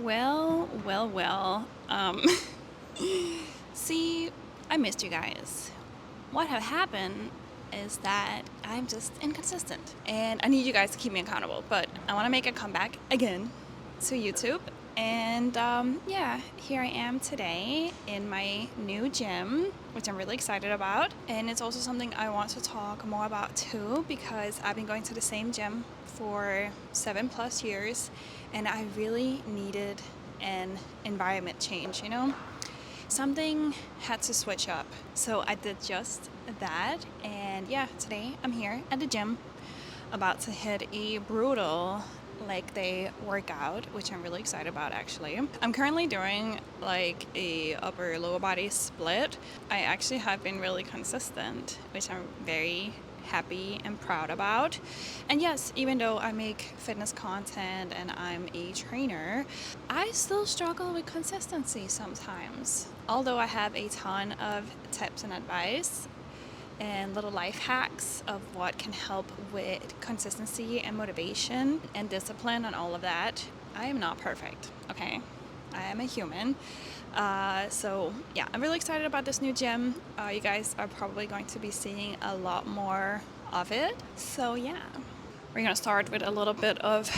Well. See, I missed you guys. What have happened is that I'm just inconsistent and I need you guys to keep me accountable. But I want to make a comeback again to YouTube. And yeah, here I am today in my new gym, which I'm really excited about. And it's also something I want to talk more about too, because I've been going to the same gym for 7+ years and I really needed an environment change, Something had to switch up. So I did just that. And yeah, today I'm here at the gym about to hit a brutal leg day workout, which I'm really excited about actually. I'm currently doing like a upper lower body split. I actually have been really consistent, which I'm very happy and proud about. And yes, even though I make fitness content and I'm a trainer, I still struggle with consistency sometimes. Although I have a ton of tips and advice and little life hacks of what can help with consistency and motivation and discipline and all of that, I am not perfect, okay? I am a human. So yeah, I'm really excited about this new gym. You guys are probably going to be seeing a lot more of it. So yeah, we're gonna start with a little bit of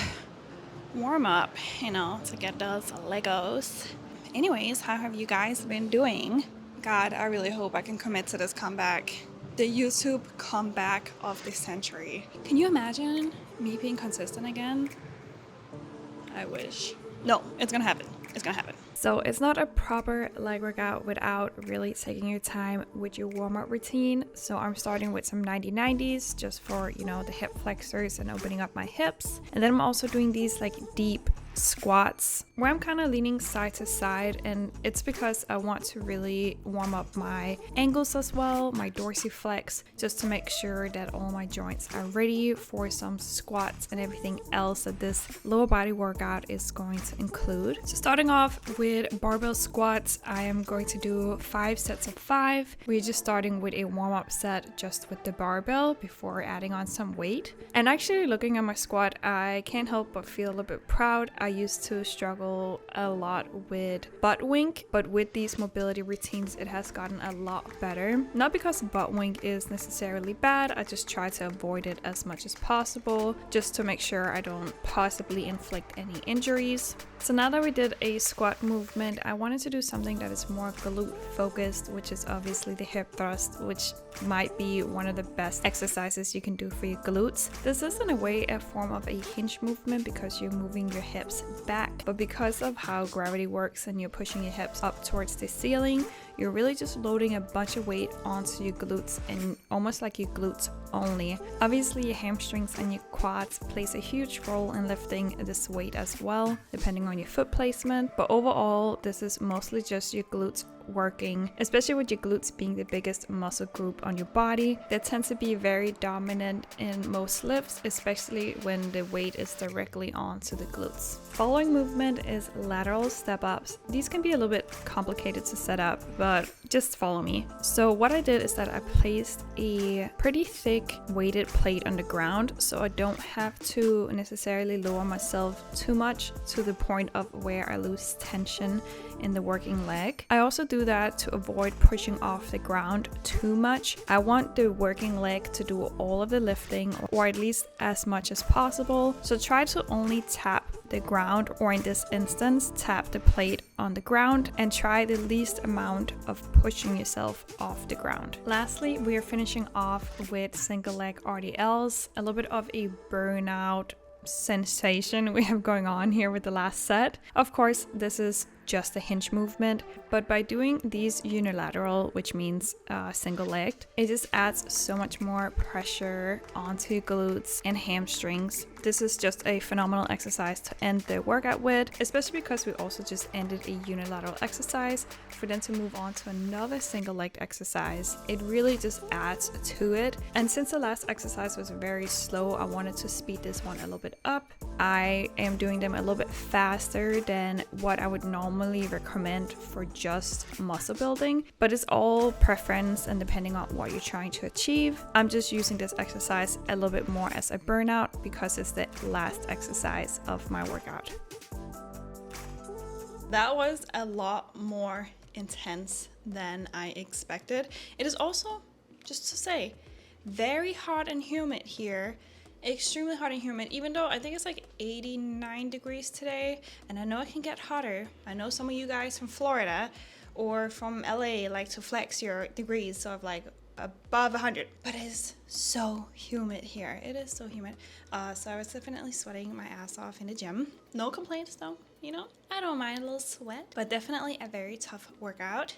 warm up, to get those Legos. Anyways, how have you guys been doing? God, I really hope I can commit to this comeback. The YouTube comeback of the century. Can you imagine me being consistent again? I wish. No, it's gonna happen. It's gonna happen. So it's not a proper leg workout without really taking your time with your warm-up routine. So I'm starting with some 90-90s just for, the hip flexors and opening up my hips. And then I'm also doing these like deep squats where I'm kind of leaning side to side, and it's because I want to really warm up my ankles as well, my dorsiflex, just to make sure that all my joints are ready for some squats and everything else that this lower body workout is going to include. So starting off with barbell squats, I am going to do 5 sets of 5. We're just starting with a warm-up set just with the barbell before adding on some weight. And actually looking at my squat, I can't help but feel a little bit proud. I used to struggle a lot with butt wink, but with these mobility routines, it has gotten a lot better. Not because butt wink is necessarily bad, I just try to avoid it as much as possible, just to make sure I don't possibly inflict any injuries. So now that we did a squat movement, I wanted to do something that is more glute focused, which is obviously the hip thrust, which might be one of the best exercises you can do for your glutes. This is in a way a form of a hinge movement because you're moving your hips back, but because of how gravity works and you're pushing your hips up towards the ceiling, you're really just loading a bunch of weight onto your glutes, and almost like your glutes only. Obviously your hamstrings and your quads plays a huge role in lifting this weight as well, depending on your foot placement, but overall this is mostly just your glutes working, especially with your glutes being the biggest muscle group on your body. They tend to be very dominant in most lifts, especially when the weight is directly onto the glutes. Following movement is lateral step ups. These can be a little bit complicated to set up, but just follow me. So what I did is that I placed a pretty thick weighted plate on the ground, so I don't have to necessarily lower myself too much to the point of where I lose tension in the working leg. I also do that to avoid pushing off the ground too much. I want the working leg to do all of the lifting, or at least as much as possible. So try to only tap the ground, or in this instance, tap the plate on the ground, and try the least amount of pushing yourself off the ground. Lastly, we are finishing off with single leg RDLs, a little bit of a burnout sensation we have going on here with the last set. Of course, this is just a hinge movement, but by doing these unilateral, which means single-legged, it just adds so much more pressure onto your glutes and hamstrings. This is just a phenomenal exercise to end the workout with, especially because we also just ended a unilateral exercise. For them to move on to another single-legged exercise, it really just adds to it. And since the last exercise was very slow, I wanted to speed this one a little bit up. I am doing them a little bit faster than what I would normally recommend for just muscle building, but it's all preference and depending on what you're trying to achieve. I'm just using this exercise a little bit more as a burnout because it's the last exercise of my workout. That was a lot more intense than I expected. It is also, just to say, very hot and humid here. Extremely hot and humid, even though I think it's like 89 degrees today, and I know it can get hotter. I know some of you guys from Florida or from LA like to flex your degrees, so of like above 100, but it is so humid here. It is so humid. So I was definitely sweating my ass off in the gym. No complaints though, you know, I don't mind a little sweat, but definitely a very tough workout.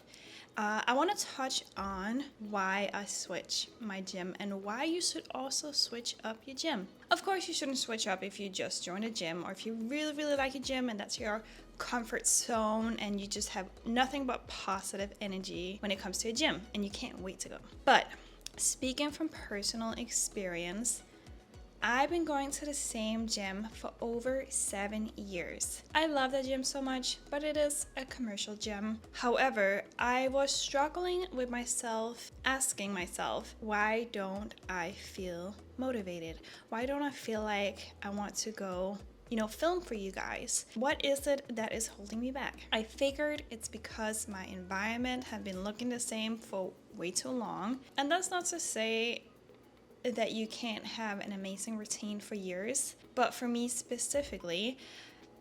I want to touch on why I switch my gym and why you should also switch up your gym. Of course, you shouldn't switch up if you just joined a gym or if you really, really like a gym and that's your comfort zone and you just have nothing but positive energy when it comes to a gym and you can't wait to go. But speaking from personal experience, I've been going to the same gym for over 7 years. I love that gym so much, but it is a commercial gym. However, I was struggling with myself, asking myself, why don't I feel motivated? Why don't I feel like I want to go, you know, film for you guys? What is it that is holding me back? I figured it's because my environment had been looking the same for way too long. And that's not to say that you can't have an amazing routine for years, but for me specifically,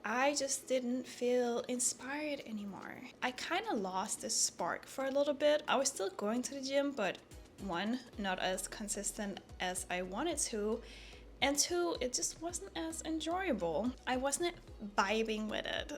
I just didn't feel inspired anymore. I kind of lost the spark for a little bit. I was still going to the gym, but one, not as consistent as I wanted to, and two, it just wasn't as enjoyable. I wasn't vibing with it.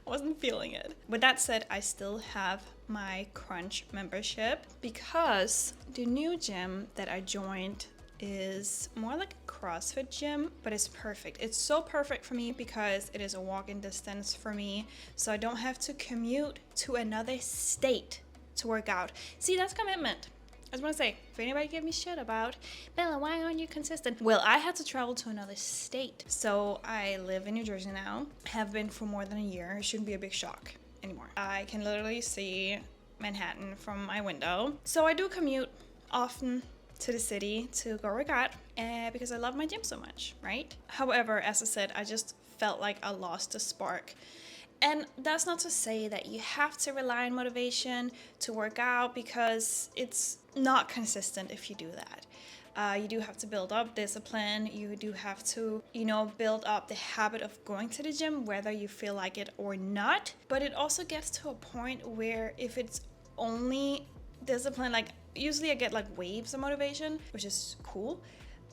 I wasn't feeling it. With that said, I still have my Crunch membership because the new gym that I joined is more like a CrossFit gym, but it's perfect. It's so perfect for me because it is a walking distance for me, so I don't have to commute to another state to work out. See, that's commitment. I just want to say, if anybody give me shit about, Bella, why aren't you consistent? Well, I had to travel to another state. So I live in New Jersey now, have been for more than a year. It shouldn't be a big shock anymore. I can literally see Manhattan from my window. So I do commute often to the city to go work out because I love my gym so much, right? However, as I said, I just felt like I lost the spark. And that's not to say that you have to rely on motivation to work out because it's not consistent if you do that. You do have to build up discipline. You do have to, you know, build up the habit of going to the gym, whether you feel like it or not. But it also gets to a point where if it's only discipline, like usually I get like waves of motivation, which is cool.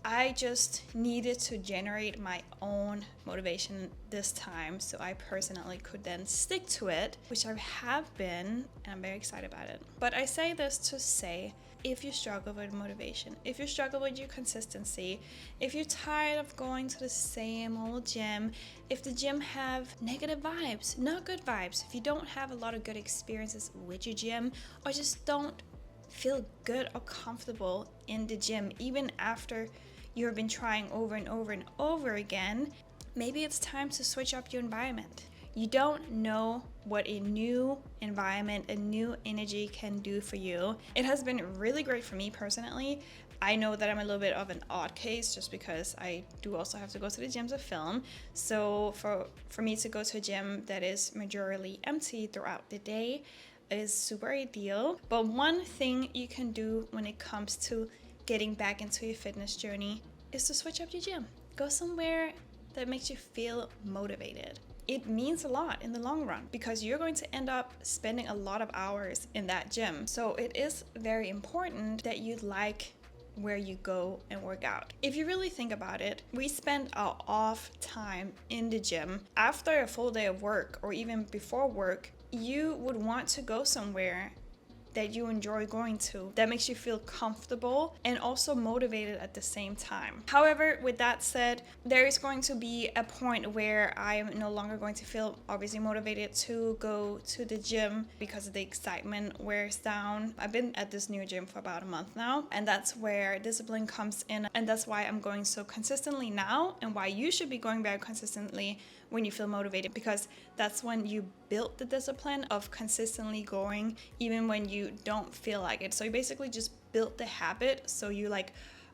I just needed to generate my own motivation this time so I personally could then stick to it, which I have been, and I'm very excited about it. But I say this to say, if you struggle with motivation, if you struggle with your consistency, if you're tired of going to the same old gym, if the gym have negative vibes, not good vibes, if you don't have a lot of good experiences with your gym, or just don't feel good or comfortable in the gym, even after you have been trying over and over and over again, maybe it's time to switch up your environment. You don't know what a new environment, a new energy can do for you. It has been really great for me personally. I know that I'm a little bit of an odd case just because I do also have to go to the gym to film. So for me to go to a gym that is majorly empty throughout the day is super ideal. But one thing you can do when it comes to getting back into your fitness journey is to switch up your gym. Go somewhere that makes you feel motivated. It means a lot in the long run because you're going to end up spending a lot of hours in that gym. So it is very important that you like where you go and work out. If you really think about it, we spend our off time in the gym. After a full day of work or even before work, you would want to go somewhere that you enjoy going to, that makes you feel comfortable and also motivated at the same time. However, with that said, there is going to be a point where I am no longer going to feel obviously motivated to go to the gym because the excitement wears down. I've been at this new gym for about a month now, and that's where discipline comes in, and that's why I'm going so consistently now, and why you should be going very consistently when you feel motivated, because that's when you build the discipline of consistently going even when you don't feel like it. So you basically just built the habit, so you like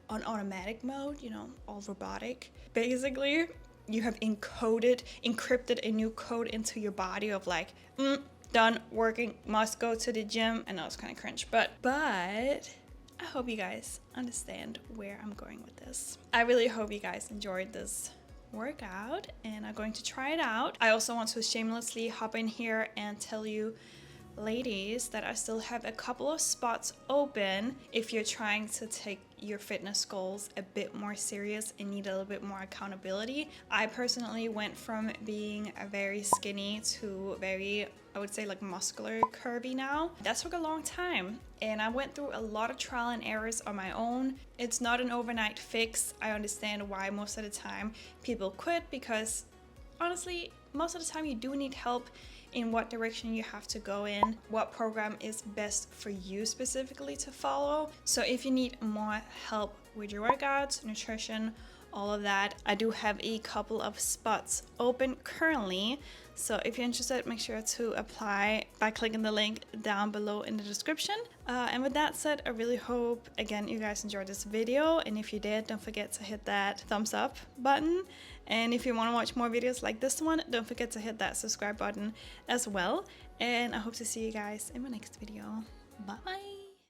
on automatic mode, you know, all robotic basically. you have encrypted a new code into your body of like, done working, must go to the gym. I know it's kind of cringe, but I hope you guys understand where I'm going with this. I really hope you guys enjoyed this workout and are going to try it out. I also want to shamelessly hop in here and tell you, ladies, that I still have a couple of spots open if you're trying to take your fitness goals a bit more serious and need a little bit more accountability. I personally went from being a very skinny to very, I would say, like muscular, curvy now. That took a long time and I went through a lot of trial and errors on my own. It's not an overnight fix. I understand why most of the time people quit, because honestly, most of the time you do need help in what direction you have to go in, what program is best for you specifically to follow. So if you need more help with your workouts, nutrition, all of that, I do have a couple of spots open currently. So if you're interested, make sure to apply by clicking the link down below in the description. And with that said, I really hope, again, you guys enjoyed this video. And if you did, don't forget to hit that thumbs up button. And if you want to watch more videos like this one, don't forget to hit that subscribe button as well. And I hope to see you guys in my next video. Bye.